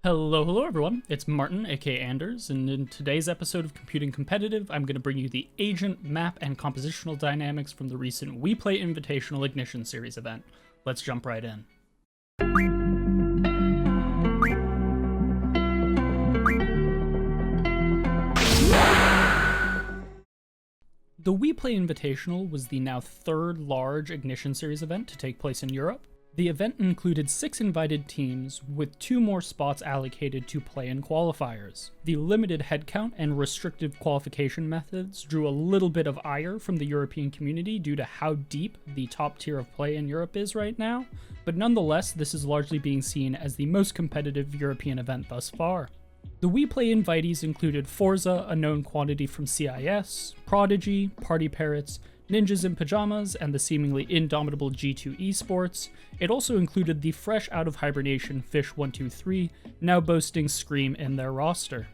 Hello everyone, it's Martin, aka Anders, and in today's episode of Computing Competitive, I'm going to bring you the agent, map, and compositional dynamics from the recent WePlay Invitational Ignition Series event. Let's jump right in. The WePlay Invitational was the now third large Ignition Series event to take place in Europe. The event included 6 invited teams, with 2 more spots allocated to play in qualifiers. The limited headcount and restrictive qualification methods drew a little bit of ire from the European community due to how deep the top tier of play in Europe is right now, but nonetheless, this is largely being seen as the most competitive European event thus far. The WePlay invitees included Forza, a known quantity from CIS, Prodigy, Party Parrots, Ninjas in Pajamas, and the seemingly indomitable G2 Esports. It also included the fresh out of hibernation Fish123, now boasting Scream in their roster.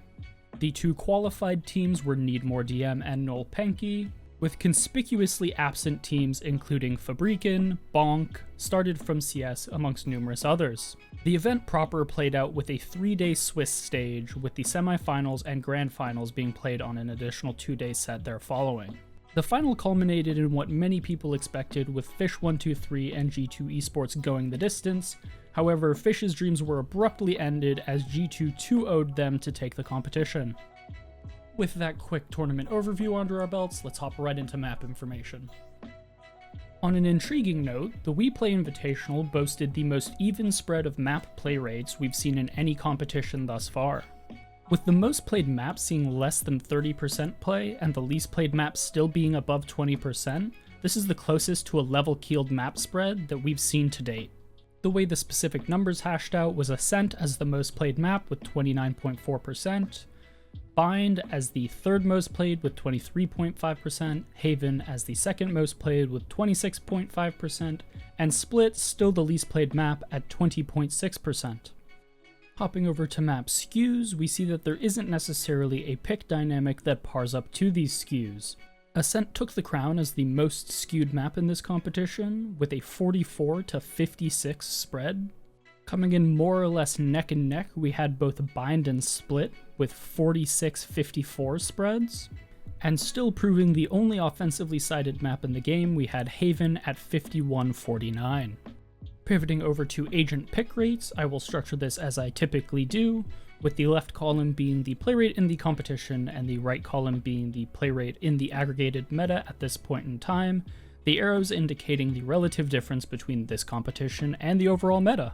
The 2 qualified teams were Needmore DM and Noel Penke, with conspicuously absent teams including Fabrican, Bonk, Started from CS, amongst numerous others. The event proper played out with a 3-day Swiss stage, with the semifinals and grand finals being played on an additional 2-day set there following. The final culminated in what many people expected, with Fish123 and G2 Esports going the distance. However, Fish's dreams were abruptly ended as G2 2-0'd them to take the competition. With that quick tournament overview under our belts, let's hop right into map information. On an intriguing note, the WePlay Invitational boasted the most even spread of map play rates we've seen in any competition thus far. With the most played maps seeing less than 30% play, and the least played maps still being above 20%, this is the closest to a level-keeled map spread that we've seen to date. The way the specific numbers hashed out was Ascent as the most played map with 29.4%, Bind as the third most played with 23.5%, Haven as the second most played with 26.5%, and Split still the least played map at 20.6%. Hopping over to map skews, we see that there isn't necessarily a pick dynamic that pars up to these skews. Ascent took the crown as the most skewed map in this competition, with a 44 to 56 spread. Coming in more or less neck and neck, we had both Bind and Split, with 46-54 spreads. And still proving the only offensively sided map in the game, we had Haven at 51-49. Pivoting over to agent pick rates, I will structure this as I typically do, with the left column being the play rate in the competition and the right column being the play rate in the aggregated meta at this point in time, the arrows indicating the relative difference between this competition and the overall meta.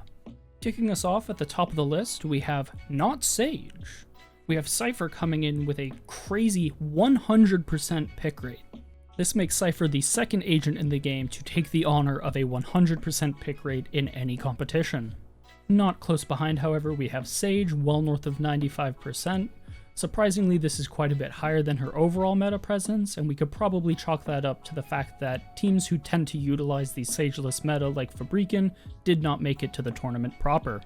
Kicking us off at the top of the list, we have not Sage. We have Cypher coming in with a crazy 100% pick rate. This makes Cypher the second agent in the game to take the honor of a 100% pick rate in any competition. Not close behind, however, we have Sage, well north of 95%. Surprisingly, this is quite a bit higher than her overall meta presence, and we could probably chalk that up to the fact that teams who tend to utilize the Sageless meta like Fabrican did not make it to the tournament proper.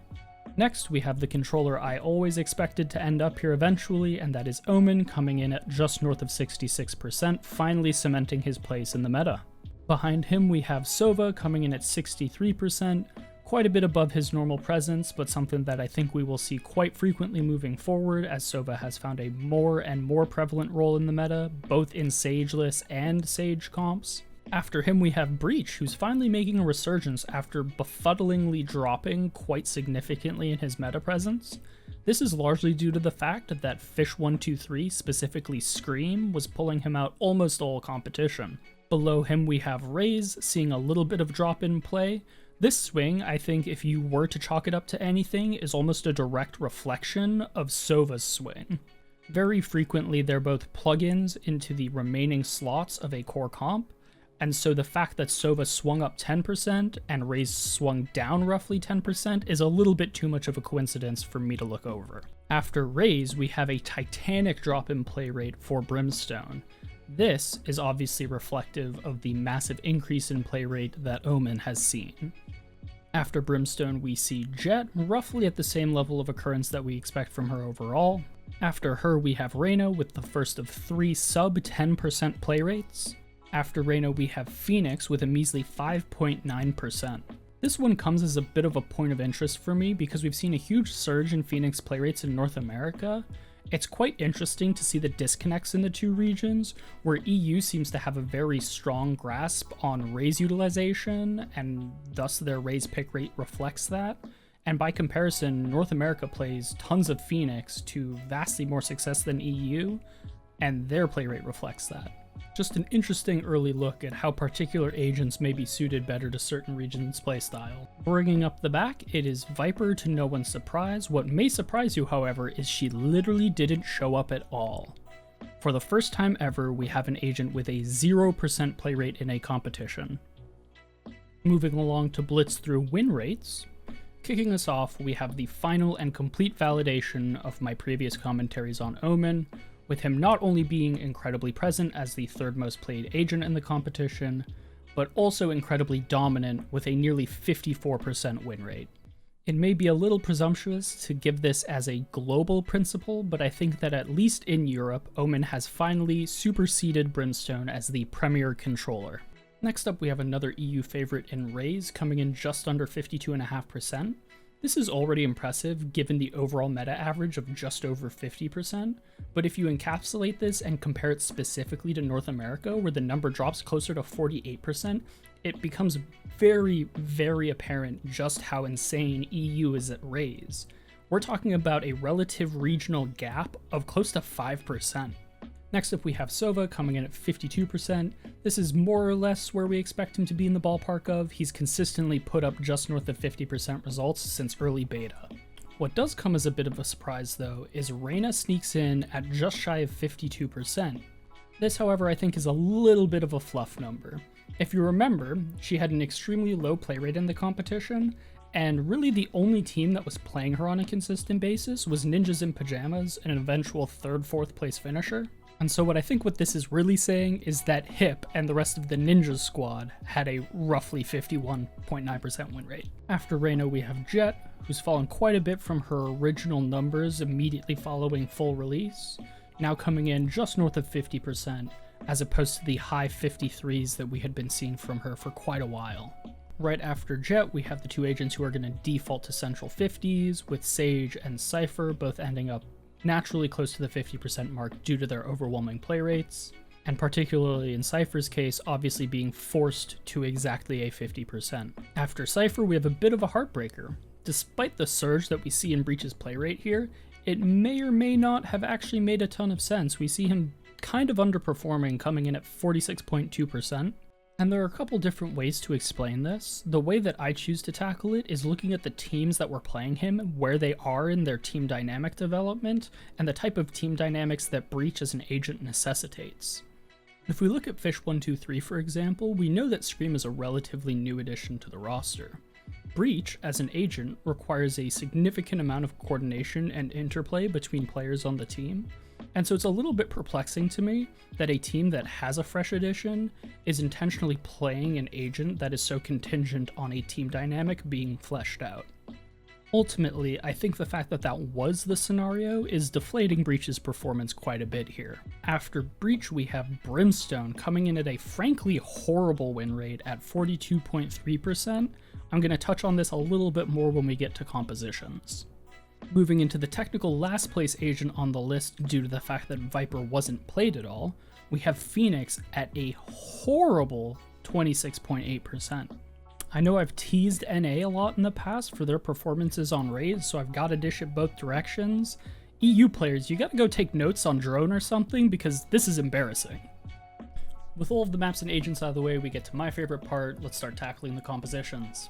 Next, we have the controller I always expected to end up here eventually, and that is Omen, coming in at just north of 66%, finally cementing his place in the meta. Behind him we have Sova coming in at 63%, quite a bit above his normal presence, but something that I think we will see quite frequently moving forward, as Sova has found a more and more prevalent role in the meta, both in Sageless and Sage comps. After him we have Breach, who's finally making a resurgence after befuddlingly dropping quite significantly in his meta presence. This is largely due to the fact that Fish123, specifically Scream, was pulling him out almost all competition. Below him we have Raze, seeing a little bit of drop in play. This swing, I think if you were to chalk it up to anything, is almost a direct reflection of Sova's swing. Very frequently they're both plugins into the remaining slots of a core comp, and so the fact that Sova swung up 10% and Raze swung down roughly 10% is a little bit too much of a coincidence for me to look over. After Raze, we have a titanic drop in play rate for Brimstone. This is obviously reflective of the massive increase in play rate that Omen has seen. After Brimstone, we see Jet, roughly at the same level of occurrence that we expect from her overall. After her, we have Reyna with the first of 3 sub 10% play rates. After Reyna, we have Phoenix with a measly 5.9%. This one comes as a bit of a point of interest for me because we've seen a huge surge in Phoenix play rates in North America. It's quite interesting to see the disconnects in the two regions, where EU seems to have a very strong grasp on Raze utilization, and thus their Raze pick rate reflects that. And by comparison, North America plays tons of Phoenix to vastly more success than EU, and their play rate reflects that. Just an interesting early look at how particular agents may be suited better to certain regions' playstyle. Bringing up the back, it is Viper to no one's surprise. What may surprise you, however, is she literally didn't show up at all. For the first time ever, we have an agent with a 0% play rate in a competition. Moving along to blitz through win rates. Kicking us off, we have the final and complete validation of my previous commentaries on Omen, with him not only being incredibly present as the third most played agent in the competition, but also incredibly dominant with a nearly 54% win rate. It may be a little presumptuous to give this as a global principle, but I think that at least in Europe, Omen has finally superseded Brimstone as the premier controller. Next up, we have another EU favorite in Raze, coming in just under 52.5%. This is already impressive given the overall meta average of just over 50%, but if you encapsulate this and compare it specifically to North America, where the number drops closer to 48%, it becomes very, very apparent just how insane EU is at Raze. We're talking about a relative regional gap of close to 5%. Next up, we have Sova coming in at 52%. This is more or less where we expect him to be in the ballpark of. He's consistently put up just north of 50% results since early beta. What does come as a bit of a surprise though is Reyna sneaks in at just shy of 52%. This, however, I think is a little bit of a fluff number. If you remember, she had an extremely low play rate in the competition, and really the only team that was playing her on a consistent basis was Ninjas in Pajamas, an eventual 3rd, 4th place finisher. And so what I think what this is really saying is that Hip and the rest of the Ninjas squad had a roughly 51.9% win rate. After Reyna, we have Jet, who's fallen quite a bit from her original numbers immediately following full release, now coming in just north of 50%, as opposed to the high 53s that we had been seeing from her for quite a while. Right after Jet, we have the two agents who are going to default to central 50s, with Sage and Cypher both ending up naturally close to the 50% mark due to their overwhelming play rates, and particularly in Cypher's case, obviously being forced to exactly a 50%. After Cypher, we have a bit of a heartbreaker. Despite the surge that we see in Breach's play rate here, it may or may not have actually made a ton of sense. We see him kind of underperforming, coming in at 46.2%. And there are a couple different ways to explain this. The way that I choose to tackle it is looking at the teams that were playing him, where they are in their team dynamic development, and the type of team dynamics that Breach as an agent necessitates. If we look at Fish123 for example, we know that Scream is a relatively new addition to the roster. Breach, as an agent, requires a significant amount of coordination and interplay between players on the team, and so it's a little bit perplexing to me that a team that has a fresh addition is intentionally playing an agent that is so contingent on a team dynamic being fleshed out. Ultimately, I think the fact that that was the scenario is deflating Breach's performance quite a bit here. After Breach, we have Brimstone coming in at a frankly horrible win rate at 42.3%. I'm going to touch on this a little bit more when we get to compositions. Moving into the technical last place agent on the list due to the fact that Viper wasn't played at all, we have Phoenix at a horrible 26.8%. I know I've teased NA a lot in the past for their performances on Raze, so I've got to dish it both directions. EU players, you gotta go take notes on Drone or something, because this is embarrassing. With all of the maps and agents out of the way, we get to my favorite part. Let's start tackling the compositions.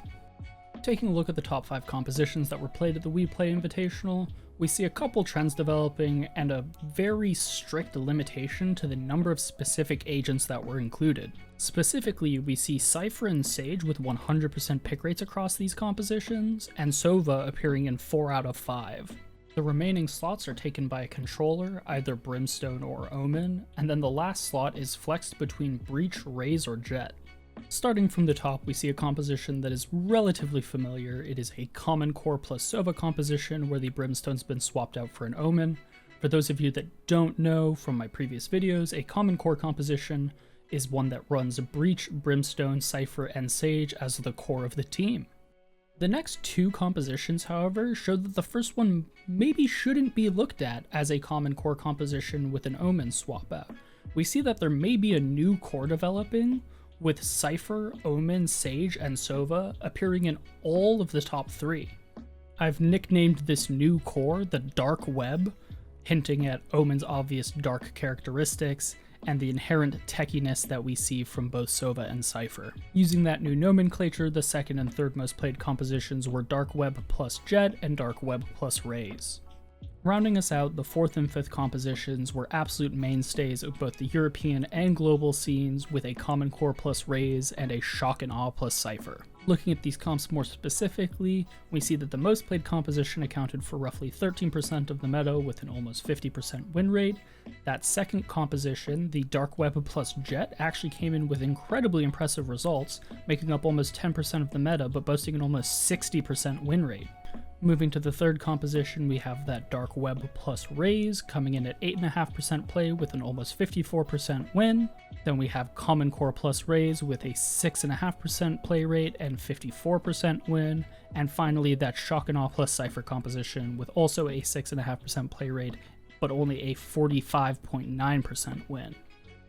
Taking a look at the top 5 compositions that were played at the WePlay Invitational, we see a couple trends developing and a very strict limitation to the number of specific agents that were included. Specifically, we see Cypher and Sage with 100% pick rates across these compositions, and Sova appearing in 4 out of 5. The remaining slots are taken by a controller, either Brimstone or Omen, and then the last slot is flexed between Breach, Raze, or Jet. Starting from the top, we see a composition that is relatively familiar. It is a Common Core plus Sova composition where the Brimstone's been swapped out for an Omen. For those of you that don't know from my previous videos, a Common Core composition is one that runs Breach, Brimstone, Cypher, and Sage as the core of the team. The next two compositions, however, show that the first one maybe shouldn't be looked at as a common core composition with an Omen swap out. We see that there may be a new core developing, with Cypher, Omen, Sage, and Sova appearing in all of the top three. I've nicknamed this new core the Dark Web, hinting at Omen's obvious dark characteristics and the inherent techiness that we see from both Sova and Cypher. Using that new nomenclature, the second and third most played compositions were Dark Web plus Jet and Dark Web plus Raze. Rounding us out, the fourth and fifth compositions were absolute mainstays of both the European and global scenes, with a Common Core plus Raze and a Shock and Awe plus Cypher. Looking at these comps more specifically, we see that the most played composition accounted for roughly 13% of the meta with an almost 50% win rate. That second composition, the Dark Web plus Jet, actually came in with incredibly impressive results, making up almost 10% of the meta but boasting an almost 60% win rate. Moving to the third composition, we have that Dark Web plus Raze coming in at 8.5% play with an almost 54% win. Then we have Common Core plus Raze with a 6.5% play rate and 54% win. And finally, that Shock and Awe plus Cypher composition with also a 6.5% play rate, but only a 45.9% win.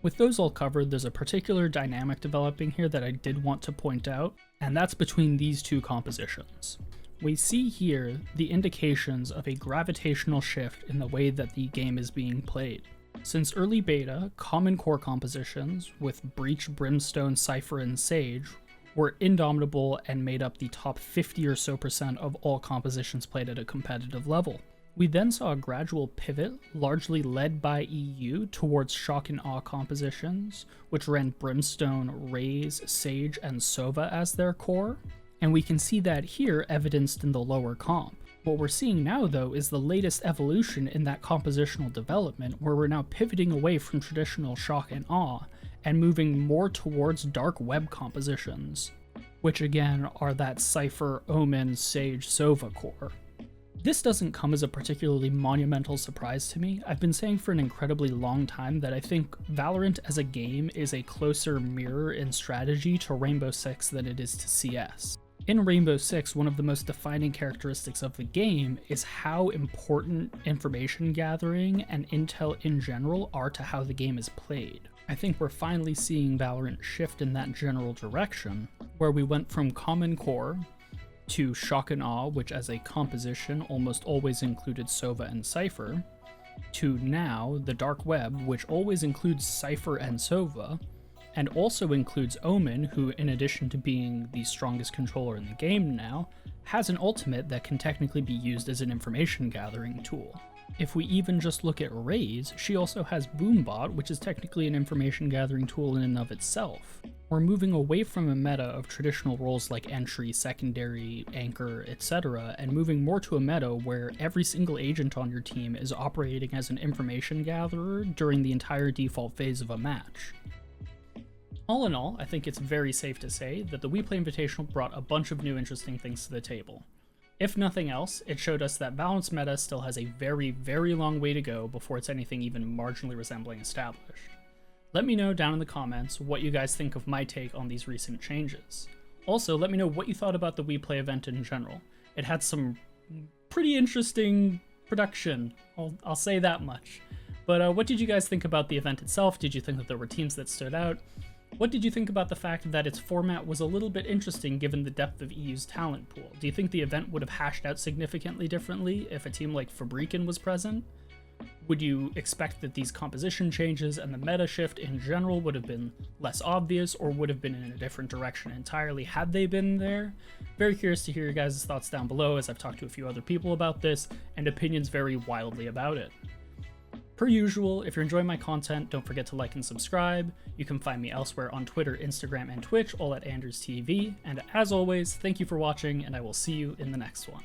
With those all covered, there's a particular dynamic developing here that I did want to point out, and that's between these two compositions. We see here the indications of a gravitational shift in the way that the game is being played. Since early beta, Common Core compositions with Breach, Brimstone, Cypher, and Sage were indomitable and made up the top 50 or so % of all compositions played at a competitive level. We then saw a gradual pivot, largely led by EU, towards Shock and Awe compositions, which ran Brimstone, Raze, Sage, and Sova as their core. And we can see that here evidenced in the lower comp. What we're seeing now, though, is the latest evolution in that compositional development, where we're now pivoting away from traditional Shock and Awe and moving more towards Dark Web compositions, which again are that Cypher, Omen, Sage, Sova core. This doesn't come as a particularly monumental surprise to me. I've been saying for an incredibly long time that I think Valorant as a game is a closer mirror in strategy to Rainbow Six than it is to CS. In Rainbow Six, one of the most defining characteristics of the game is how important information gathering and intel in general are to how the game is played. I think we're finally seeing Valorant shift in that general direction, where we went from Common Core to Shock and Awe, which as a composition almost always included Sova and Cypher, to now the Dark Web, which always includes Cypher and Sova, and also includes Omen, who, in addition to being the strongest controller in the game now, has an ultimate that can technically be used as an information gathering tool. If we even just look at Raze, she also has Boombot, which is technically an information gathering tool in and of itself. We're moving away from a meta of traditional roles like entry, secondary, anchor, etc., and moving more to a meta where every single agent on your team is operating as an information gatherer during the entire default phase of a match. All in all, I think it's very safe to say that the WePlay Invitational brought a bunch of new interesting things to the table. If nothing else, it showed us that balanced meta still has a very, very long way to go before it's anything even marginally resembling established. Let me know down in the comments what you guys think of my take on these recent changes. Also, let me know what you thought about the WePlay event in general. It had some pretty interesting production, I'll say that much. But what did you guys think about the event itself? Did you think that there were teams that stood out? What did you think about the fact that its format was a little bit interesting given the depth of EU's talent pool? Do you think the event would have hashed out significantly differently if a team like Fabrican was present? Would you expect that these composition changes and the meta shift in general would have been less obvious, or would have been in a different direction entirely had they been there? Very curious to hear your guys' thoughts down below, as I've talked to a few other people about this, and opinions vary wildly about it. Per usual, if you're enjoying my content, don't forget to like and subscribe. You can find me elsewhere on Twitter, Instagram, and Twitch, all at AnderzzTV. And as always, thank you for watching, and I will see you in the next one.